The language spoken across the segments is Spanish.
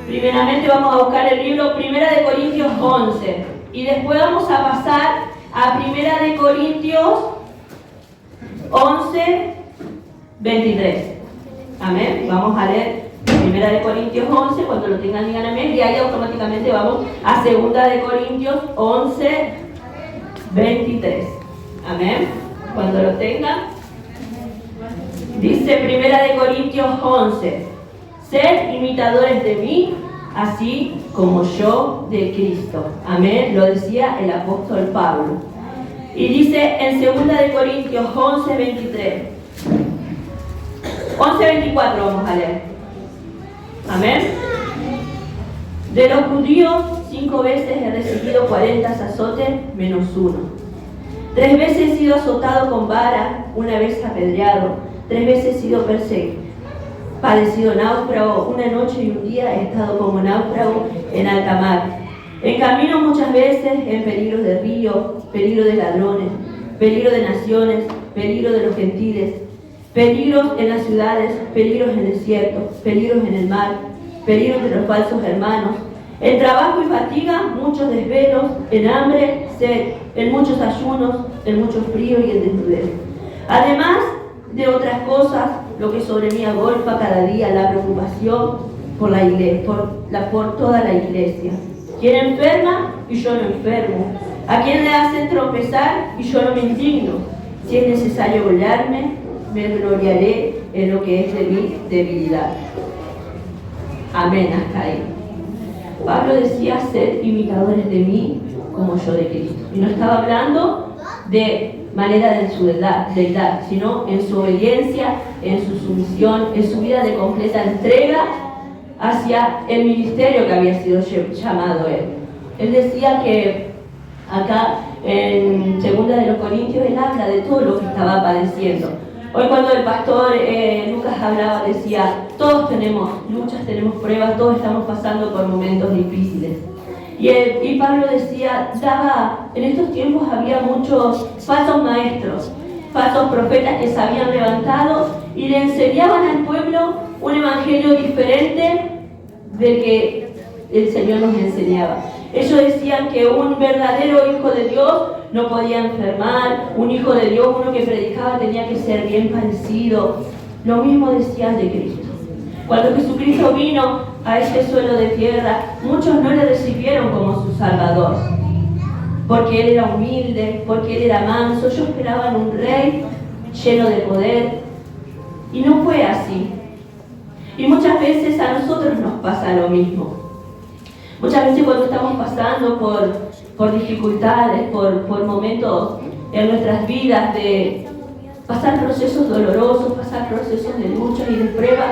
Primeramente vamos a buscar el libro Primera de Corintios 11 y después vamos a pasar a Primera de Corintios 11, 23. Amén. Vamos a leer Primera de Corintios 11, cuando lo tengan digan amén, y ahí automáticamente vamos a Segunda de Corintios 11, 23. Amén. Cuando lo tengan, dice Primera de Corintios 11: sed imitadores de mí, así como yo de Cristo. Amén. Lo decía el apóstol Pablo. Y dice en Segunda de Corintios 11, 23. 11, 24 vamos a leer. Amén. De los judíos 5 veces he recibido 40 azotes menos 1. 3 veces he sido azotado con vara, 1 vez apedreado, 3 veces he sido padecido náufrago, 1 noche y 1 día he estado como náufrago en alta mar. En camino muchas veces, en peligro de río, peligro de ladrones, peligro de naciones, peligro de los gentiles, peligros en las ciudades, peligros en el desierto, peligros en el mar, peligros de los falsos hermanos, en trabajo y fatiga, muchos desvelos, en hambre, sed, en muchos ayunos, en mucho frío y en desnudez. Además de otras cosas, lo que sobre mí agolpa cada día, la preocupación por la iglesia, por toda la iglesia. Quien enferma y yo no enfermo, a quien le hacen tropezar y yo no me indigno. Si es necesario gloriarme, me gloriaré en lo que es de mi debilidad. Amén, hasta ahí. Pablo decía: sed imitadores de mí como yo de Cristo. Y no estaba hablando de manera de su deidad, sino en su obediencia, en su sumisión, en su vida de completa entrega hacia el ministerio que había sido llamado él. Él decía que acá en Segunda de los Corintios él habla de todo lo que estaba padeciendo. Hoy cuando el pastor Lucas hablaba, decía: todos tenemos luchas, tenemos pruebas, todos estamos pasando por momentos difíciles. Y Pablo decía, en estos tiempos había muchos falsos maestros, falsos profetas que se habían levantado y le enseñaban al pueblo un evangelio diferente del que el Señor nos enseñaba. Ellos decían que un verdadero hijo de Dios no podía enfermar, un hijo de Dios, uno que predicaba, tenía que ser bien parecido. Lo mismo decían de Cristo. Cuando Jesucristo vino a este suelo de tierra, muchos no le recibieron como su Salvador, porque Él era humilde, porque Él era manso. Ellos esperaban un rey lleno de poder, y no fue así. Y muchas veces a nosotros nos pasa lo mismo. Muchas veces cuando estamos pasando por dificultades, por momentos en nuestras vidas de pasar procesos dolorosos, pasar procesos de lucha y de prueba,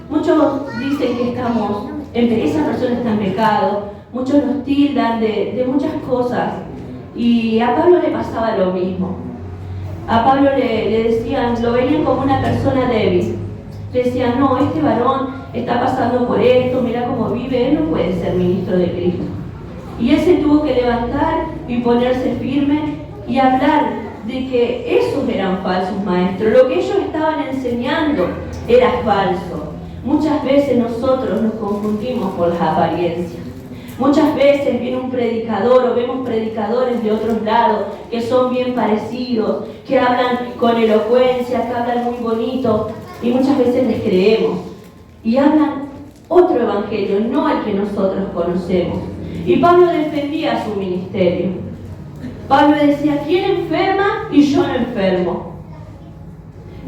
muchos dicen que esa persona está en pecado, muchos nos tildan de muchas cosas, y a Pablo le pasaba lo mismo. A Pablo le decían, lo veían como una persona débil. Le decían: no, este varón está pasando por esto, mira cómo vive, él no puede ser ministro de Cristo. Y él se tuvo que levantar y ponerse firme y hablar de que esos eran falsos maestros. Lo que ellos estaban enseñando era falso. Muchas veces nosotros nos confundimos por las apariencias. Muchas veces viene un predicador o vemos predicadores de otros lados que son bien parecidos, que hablan con elocuencia, que hablan muy bonito, y muchas veces les creemos y hablan otro evangelio, no el que nosotros conocemos. Y Pablo defendía su ministerio. Pablo decía: ¿quién enferma y yo no enfermo?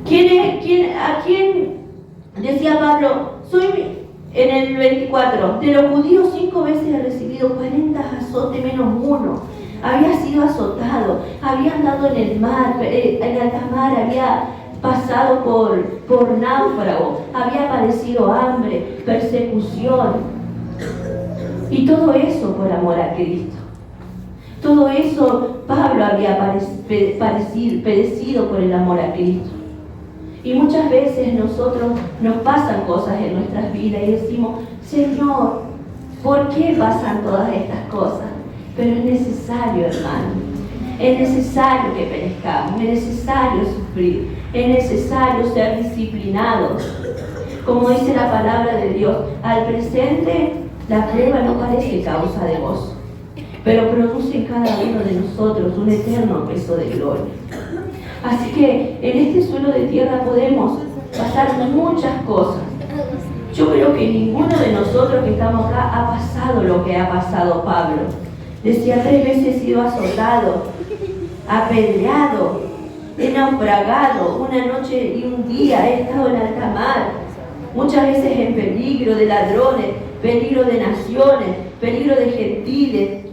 ¿A quién? Decía Pablo, en el 24, de los judíos 5 veces he recibido 40 azotes menos 1. Había sido azotado, había andado en el mar, en alta mar, había pasado por náufrago, había padecido hambre, persecución, y todo eso por amor a Cristo. Todo eso Pablo había padecido por el amor a Cristo. Y muchas veces nosotros nos pasan cosas en nuestras vidas y decimos: Señor, ¿por qué pasan todas estas cosas? Pero es necesario, hermano. Es necesario que perezcamos, es necesario sufrir, es necesario ser disciplinados. Como dice la palabra de Dios, al presente La prueba no parece causa de gozo, pero produce en cada uno de nosotros un eterno peso de gloria. Así que en este suelo de tierra podemos pasar muchas cosas. Yo creo que ninguno de nosotros que estamos acá ha pasado lo que ha pasado Pablo. Decía, 3 veces he sido azotado, apedreado, he naufragado, una noche y un día he estado en alta mar, muchas veces en peligro de ladrones, peligro de naciones, peligro de gentiles,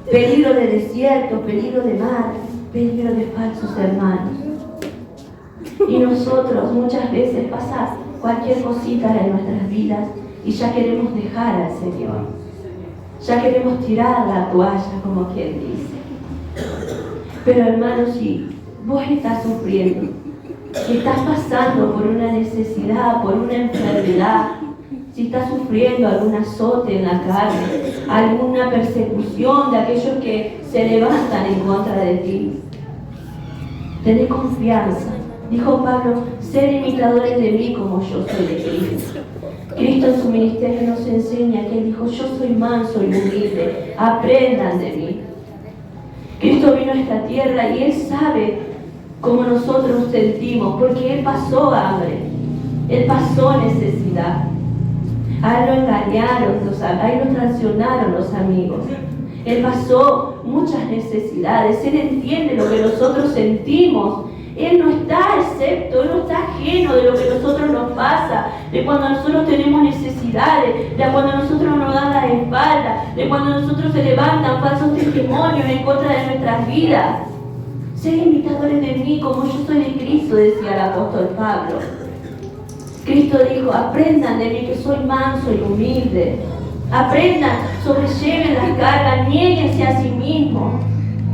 peligro de desierto, peligro de mar, peligro de falsos hermanos. Y nosotros muchas veces pasa cualquier cosita en nuestras vidas y ya queremos dejar al Señor. Ya queremos tirar la toalla, como quien dice. Pero hermanos, si vos estás sufriendo, si estás pasando por una necesidad, por una enfermedad, si estás sufriendo algún azote en la carne, alguna persecución de aquellos que se levantan en contra de ti, tened confianza. Dijo Pablo, sed imitadores de mí como yo soy de Cristo. Cristo en su ministerio nos enseña que Él dijo, yo soy manso y humilde, aprendan de mí. Cristo vino a esta tierra y Él sabe cómo nosotros sentimos, porque Él pasó hambre, Él pasó necesidad. A Él lo engañaron, a Él lo traicionaron los amigos. Él pasó muchas necesidades, Él entiende lo que nosotros sentimos. Él no está excepto, Él no está ajeno de lo que a nosotros nos pasa, de cuando nosotros tenemos necesidades, de cuando nosotros nos dan la espalda, de cuando nosotros se levantan falsos testimonios en contra de nuestras vidas. Sed imitadores de mí como yo soy de Cristo, decía el apóstol Pablo. Cristo dijo, aprendan de mí que soy manso y humilde. Aprendan, sobrelleven las cargas, niéguense a sí mismos.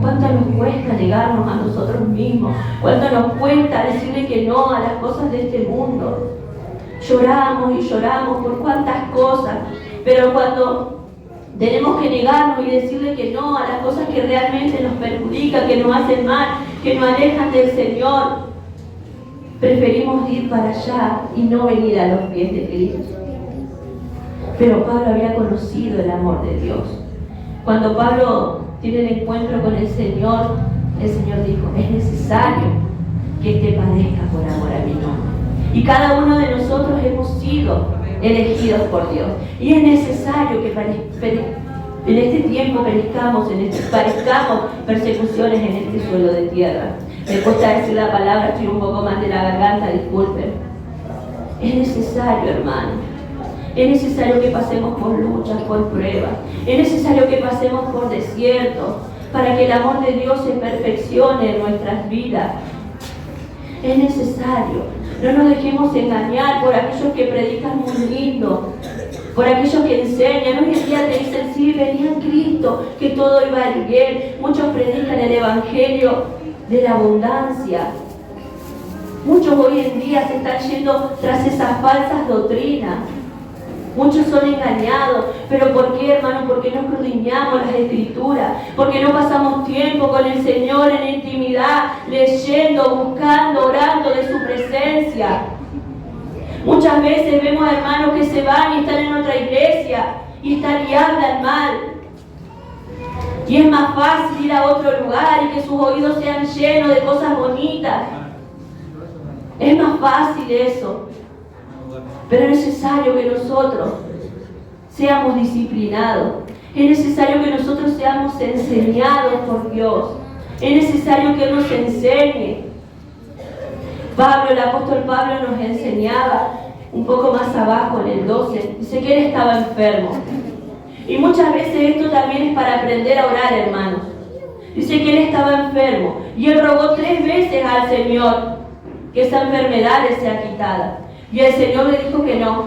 ¿Cuánto nos cuesta negarnos a nosotros mismos? ¿Cuánto nos cuesta decirle que no a las cosas de este mundo? Lloramos y lloramos por cuántas cosas, pero cuando tenemos que negarnos y decirle que no a las cosas que realmente nos perjudican, que nos hacen mal, que nos alejan del Señor, preferimos ir para allá y no venir a los pies de Cristo. Pero Pablo había conocido el amor de Dios. Cuando Pablo tiene el encuentro con el Señor dijo, es necesario que te padezca por amor a mi nombre. Y cada uno de nosotros hemos sido elegidos por Dios. Y es necesario que en este tiempo padezcamos persecuciones en este suelo de tierra. Me cuesta decir la palabra, estoy un poco más de la garganta, disculpen. Es necesario, hermano. Es necesario que pasemos por luchas, por pruebas. Es necesario que pasemos por desiertos para que el amor de Dios se perfeccione en nuestras vidas. Es necesario. No nos dejemos engañar por aquellos que predican muy lindo, por aquellos que enseñan. Hoy en día te dicen, sí, venía Cristo, que todo iba a ir bien. Muchos predican el evangelio de la abundancia. Muchos hoy en día se están yendo tras esas falsas doctrinas. Muchos son engañados, pero ¿por qué, hermano? Porque no escudriñamos las Escrituras, porque no pasamos tiempo con el Señor en intimidad, leyendo, buscando, orando de su presencia. Muchas veces vemos hermanos que se van y están en otra iglesia y están y hablan mal. Y es más fácil ir a otro lugar y que sus oídos sean llenos de cosas bonitas. Es más fácil eso. Pero es necesario que nosotros seamos disciplinados. Es necesario que nosotros seamos enseñados por Dios. Es necesario que Él nos enseñe. El apóstol Pablo nos enseñaba un poco más abajo en el 12. Dice que Él estaba enfermo. Y muchas veces esto también es para aprender a orar, hermanos. Dice que Él estaba enfermo. Y Él rogó 3 veces al Señor que esa enfermedad le sea quitada. Y el Señor le dijo que no.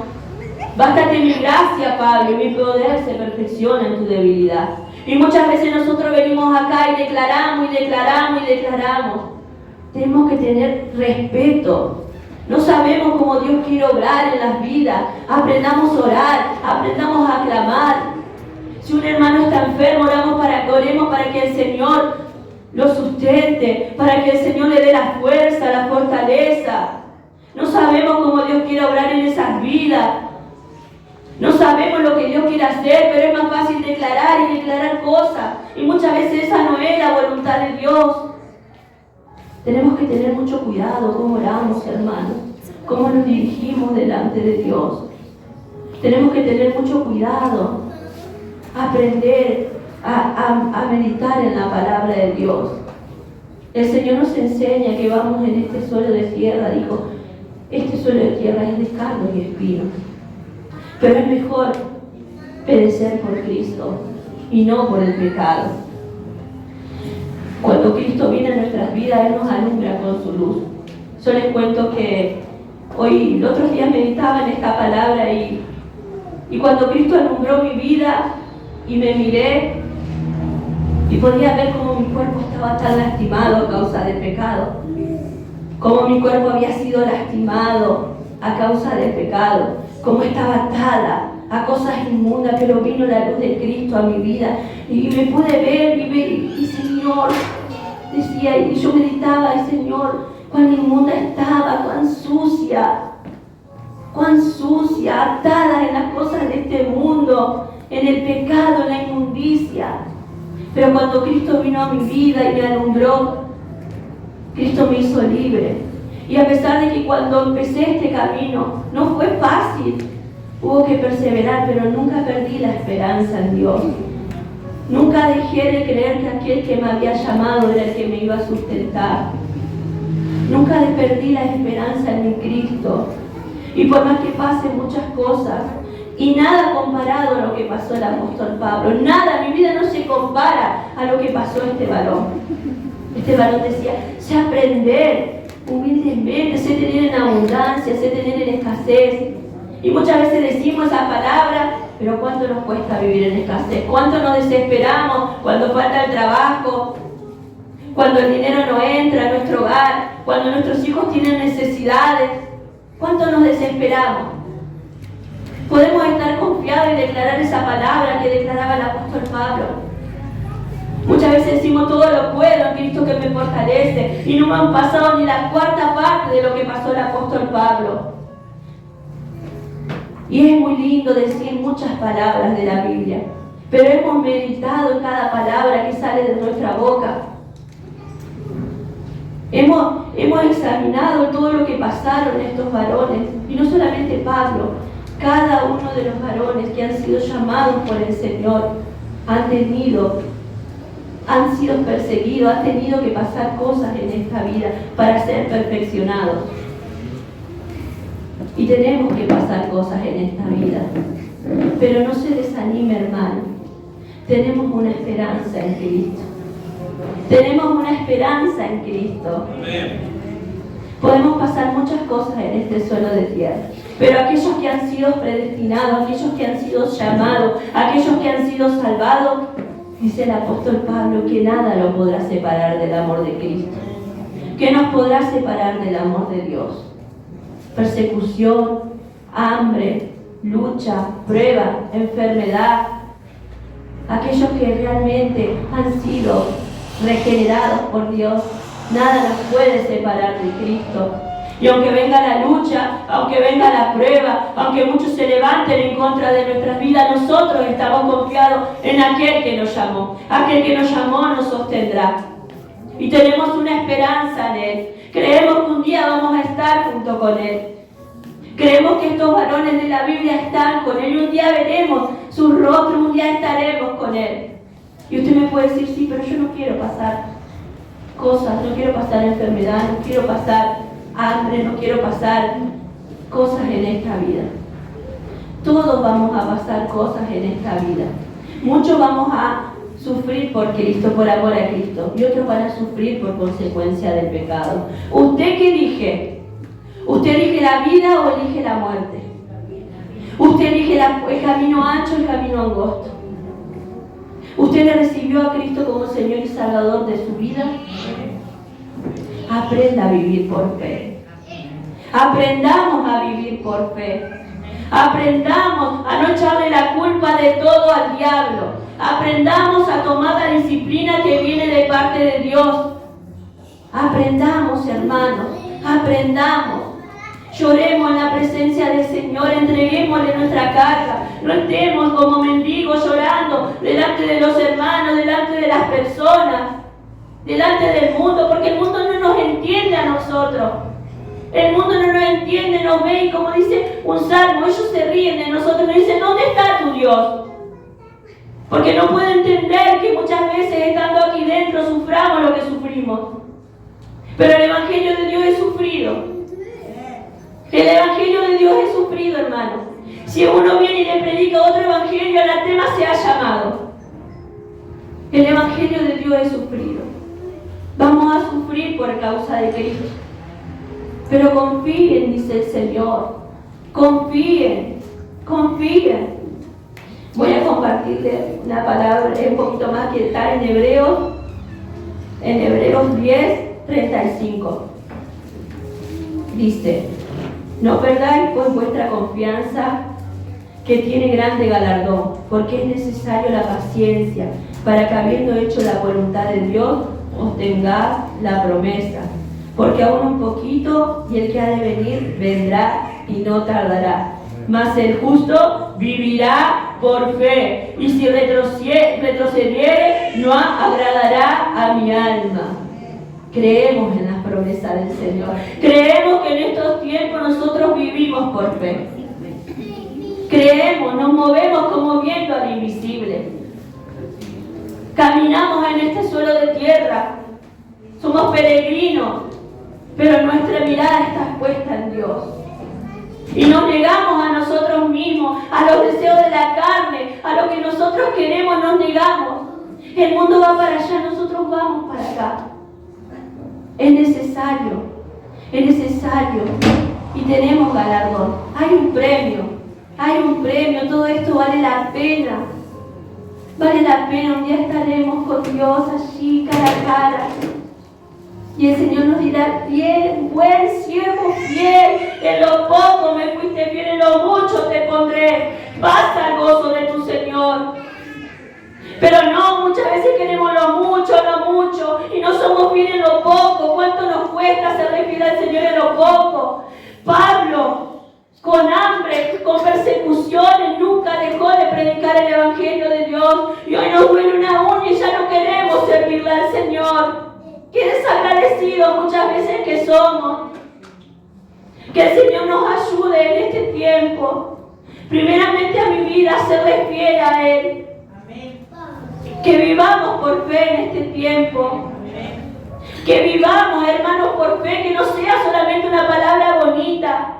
Bástate mi gracia, Pablo, y mi poder se perfecciona en tu debilidad. Y muchas veces nosotros venimos acá y declaramos y declaramos y declaramos. Tenemos que tener respeto. No sabemos cómo Dios quiere obrar en las vidas. Aprendamos a orar, aprendamos a clamar. Si un hermano está enfermo, oremos para que el Señor lo sustente, para que el Señor le dé la fuerza, la fortaleza. No sabemos cómo Dios quiere obrar en esas vidas. No sabemos lo que Dios quiere hacer, pero es más fácil declarar y declarar cosas. Y muchas veces esa no es la voluntad de Dios. Tenemos que tener mucho cuidado cómo oramos, hermanos, cómo nos dirigimos delante de Dios. Tenemos que tener mucho cuidado, aprender a meditar en la palabra de Dios. El Señor nos enseña que vamos en este suelo de tierra, dijo, este suelo de tierra es de cardos y espinos. Pero es mejor perecer por Cristo y no por el pecado. Cuando Cristo viene a nuestras vidas, Él nos alumbra con su luz. Yo les cuento que hoy, los otros días meditaba en esta palabra y cuando Cristo alumbró mi vida y me miré y podía ver cómo mi cuerpo estaba tan lastimado a causa del pecado, cómo mi cuerpo había sido lastimado a causa del pecado, cómo estaba atada a cosas inmundas, pero vino la luz de Cristo a mi vida y me pude ver y Señor, decía, y yo meditaba, y Señor, cuán inmunda estaba, cuán sucia, atada en las cosas de este mundo, en el pecado, en la inmundicia. Pero cuando Cristo vino a mi vida y me alumbró, Cristo me hizo libre. Y a pesar de que cuando empecé este camino no fue fácil, hubo que perseverar, pero nunca perdí la esperanza en Dios. Nunca dejé de creer que aquel que me había llamado era el que me iba a sustentar. Nunca perdí la esperanza en mi Cristo. Y por más que pasen muchas cosas, y nada comparado a lo que pasó el apóstol Pablo, nada, mi vida no se compara a lo que pasó este varón. Este varón decía, sé aprender humildemente, sé tener en abundancia, sé tener en escasez. Y muchas veces decimos esa palabra, pero ¿cuánto nos cuesta vivir en escasez? ¿Cuánto nos desesperamos cuando falta el trabajo? Cuando el dinero no entra a nuestro hogar, cuando nuestros hijos tienen necesidades. ¿Cuánto nos desesperamos? Podemos estar confiados y declarar esa palabra que declaraba el apóstol Pablo. Muchas veces decimos, todo lo puedo en Cristo que me fortalece, y no me han pasado ni la cuarta parte de lo que pasó el apóstol Pablo. Y es muy lindo decir muchas palabras de la Biblia, pero hemos meditado en cada palabra que sale de nuestra boca. Hemos examinado todo lo que pasaron estos varones, y no solamente Pablo, cada uno de los varones que han sido llamados por el Señor han sido perseguidos, han tenido que pasar cosas en esta vida para ser perfeccionados. Y tenemos que pasar cosas en esta vida. Pero no se desanime, hermano. Tenemos una esperanza en Cristo. Tenemos una esperanza en Cristo. Podemos pasar muchas cosas en este suelo de tierra, pero aquellos que han sido predestinados, aquellos que han sido llamados, aquellos que han sido salvados, dice el apóstol Pablo, que nada lo podrá separar del amor de Cristo. ¿Qué nos podrá separar del amor de Dios? Persecución, hambre, lucha, prueba, enfermedad. Aquellos que realmente han sido regenerados por Dios, nada nos puede separar de Cristo. Y aunque venga la lucha, aunque venga la prueba, aunque muchos se levanten en contra de nuestras vidas, nosotros estamos confiados en aquel que nos llamó. Aquel que nos llamó nos sostendrá. Y tenemos una esperanza en Él. Creemos que un día vamos a estar junto con Él. Creemos que estos varones de la Biblia están con Él y un día veremos su rostro, un día estaremos con Él. Y usted me puede decir, sí, pero yo no quiero pasar cosas, no quiero pasar enfermedad, no quiero pasar hambre, no quiero pasar cosas en esta vida. Todos vamos a pasar cosas en esta vida. Muchos vamos a sufrir por Cristo, por amor a Cristo, y otros van a sufrir por consecuencia del pecado. ¿Usted qué elige? ¿Usted elige la vida o elige la muerte? ¿Usted elige el camino ancho o el camino angosto? ¿Usted le recibió a Cristo como Señor y Salvador de su vida? Aprenda a vivir por fe. Aprendamos a vivir por fe. Aprendamos a no echarle la culpa de todo al diablo. Aprendamos a tomar la disciplina que viene de parte de Dios. Aprendamos, hermanos, aprendamos. Lloremos en la presencia del Señor, entreguémosle nuestra carga. No estemos como mendigos llorando delante de los hermanos, delante de las personas, delante del mundo, porque el mundo no nos entiende a nosotros. El mundo no nos entiende, nos ve y como dice un salmo, ellos se ríen de nosotros, nos dicen, ¿dónde está tu Dios? Porque no puede entender que muchas veces estando aquí dentro suframos lo que sufrimos. Pero el Evangelio de Dios es sufrido. El Evangelio de Dios es sufrido, hermano. Si uno viene y le predica otro Evangelio, el anatema se ha llamado. El Evangelio de Dios es sufrido. Vamos a sufrir por causa de Cristo. Pero confíen, dice el Señor. Confíen, confíen. Voy a compartirle una palabra un poquito más que está en Hebreos 10:35. Dice, no perdáis pues vuestra confianza, que tiene grande galardón, porque es necesario la paciencia, para que habiendo hecho la voluntad de Dios, obtengáis la promesa. Porque aún un poquito, y el que ha de venir, vendrá y no tardará. Mas el justo vivirá por fe, y si retrocediere, no agradará a mi alma. Creemos en las promesas del Señor. Creemos que en estos tiempos nosotros vivimos por fe. Creemos, nos movemos como viendo al invisible. Caminamos en este suelo de tierra. Somos peregrinos, pero nuestra mirada está puesta en Dios. Y nos negamos a nosotros mismos, a los deseos de la carne, a lo que nosotros queremos, nos negamos. El mundo va para allá, nosotros vamos para acá. Es necesario, y tenemos galardón. Hay un premio, todo esto vale la pena. Vale la pena, un día estaremos con Dios allí, cara a cara. Y el Señor nos dirá, bien, buen siervo fiel, en lo poco me fuiste fiel, en lo mucho te pondré. Basta el gozo de tu Señor. Pero no, muchas veces queremos lo mucho, y no somos fieles en lo poco. ¿Cuánto nos cuesta serle fiel al Señor en lo poco? Pablo, con hambre, con persecuciones, nunca dejó de predicar el Evangelio de Dios. Y hoy nos duele una uña y ya no queremos servirle al Señor. Qué desagradecidos muchas veces que somos. Que el Señor nos ayude en este tiempo. Primeramente a mi vida, a serle fiel a Él. Que vivamos por fe en este tiempo. Que vivamos, hermanos, por fe, que no sea solamente una palabra bonita.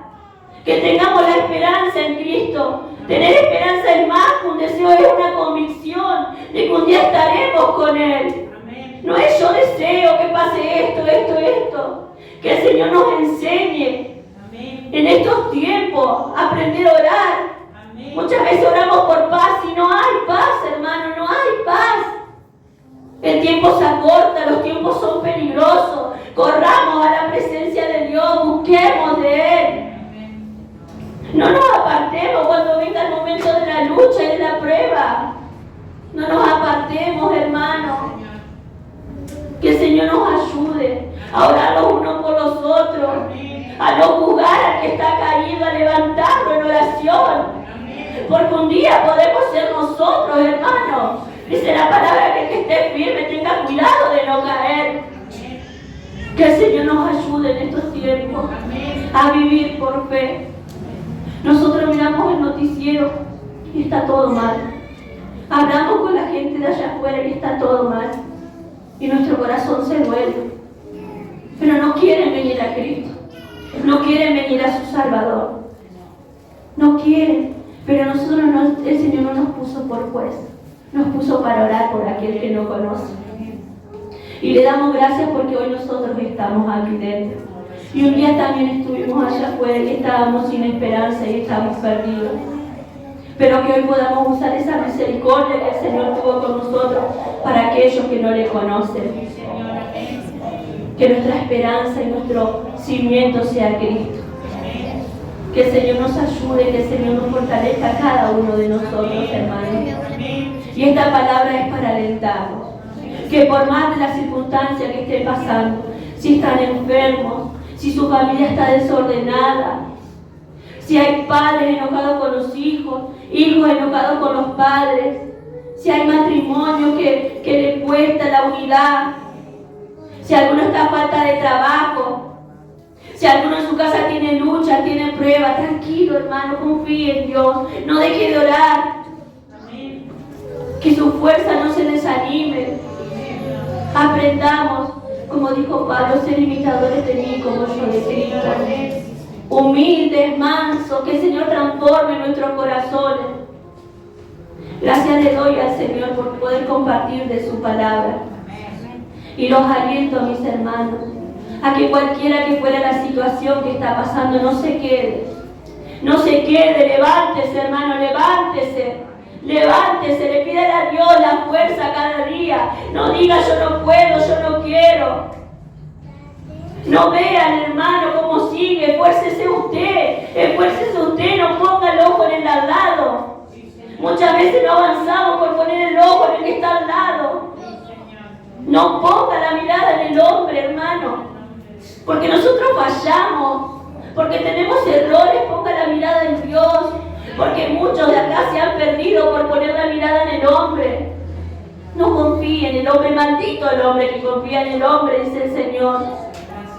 Que tengamos la esperanza en Cristo. Tener esperanza es más que un deseo, es una convicción de que un día estaremos con Él. No es yo deseo que pase esto. Que el Señor nos enseñe en estos tiempos a aprender a orar. Muchas veces oramos por paz y no hay paz, hermano, no hay paz. El tiempo se acorta, los tiempos son peligrosos. Corramos a la presencia de Dios, busquemos de Él. No nos apartemos cuando venga el momento de la lucha y de la prueba. No nos apartemos, hermano. Que el Señor nos ayude a orar los unos por los otros, a no juzgar al que está caído, a levantarlo en oración. Porque un día podemos ser nosotros, hermanos. Dice la palabra que el que esté firme tenga cuidado de no caer. Que el Señor nos ayude en estos tiempos a vivir por fe. Nosotros miramos el noticiero y está todo mal. Hablamos con la gente de allá afuera y está todo mal. Y nuestro corazón se duele. Pero no quieren venir a Cristo. No quieren venir a su Salvador. No quieren. Pero nosotros el Señor no nos puso por juez. Nos puso para orar por aquel que no conoce. Y le damos gracias porque hoy nosotros estamos aquí dentro. Y un día también estuvimos allá afuera y estábamos sin esperanza y estábamos perdidos. Pero que hoy podamos usar esa misericordia que el Señor tuvo con nosotros para aquellos que no le conocen. Que nuestra esperanza y nuestro cimiento sea Cristo. Que el Señor nos ayude, que el Señor nos fortalezca a cada uno de nosotros, hermanos. Y esta palabra es para alentarnos. Que por más de las circunstancias que estén pasando, si están enfermos, si su familia está desordenada, si hay padres enojados con los hijos, hijos enojados con los padres, si hay matrimonio que le cuesta la unidad, si alguno está a falta de trabajo, si alguno en su casa tiene lucha, tiene prueba, tranquilo hermano, confíe en Dios, no deje de orar, que su fuerza no se desanime. Aprendamos, como dijo Pablo, ser imitadores de mí como yo de Cristo. Humildes, mansos, que el Señor transforme nuestros corazones. Gracias le doy al Señor por poder compartir de su palabra. Y los aliento a mis hermanos, a que cualquiera que fuera la situación que está pasando, no se quede. No se quede, levántese hermano, levántese. Levántese, le pide a Dios la fuerza cada día. No diga yo no puedo, yo no quiero. No vean, hermano, cómo sigue. Esfuércese usted, no ponga el ojo en el al lado. Muchas veces no avanzamos por poner el ojo en el que está al lado. No ponga la mirada en el hombre, hermano, porque nosotros fallamos, porque tenemos errores. Ponga la mirada en Dios, porque muchos de acá se han perdido por poner la mirada en el hombre. No confíe en el hombre, maldito el hombre que confía en el hombre, dice el Señor.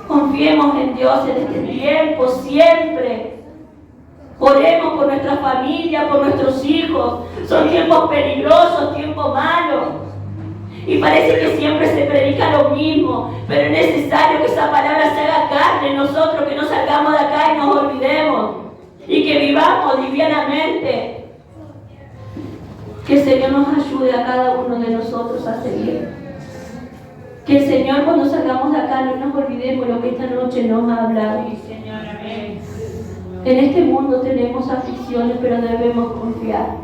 Confiemos en Dios en este tiempo, siempre. Oremos por nuestra familia, por nuestros hijos. Son tiempos peligrosos, tiempos malos. Y parece que siempre se predica lo mismo, pero es necesario que esa palabra se haga carne en nosotros, que no salgamos de acá y nos olvidemos. Y que vivamos livianamente. Que el Señor nos ayude a cada uno de nosotros a seguir. Que el Señor, cuando salgamos de acá, no nos olvidemos lo que esta noche nos ha hablado. En este mundo tenemos aflicciones, pero debemos confiar.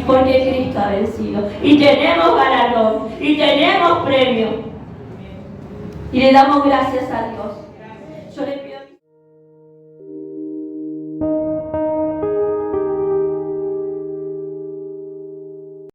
Porque Cristo ha vencido. Y tenemos galardón. Y tenemos premio. Y le damos gracias a Dios. Yo le pido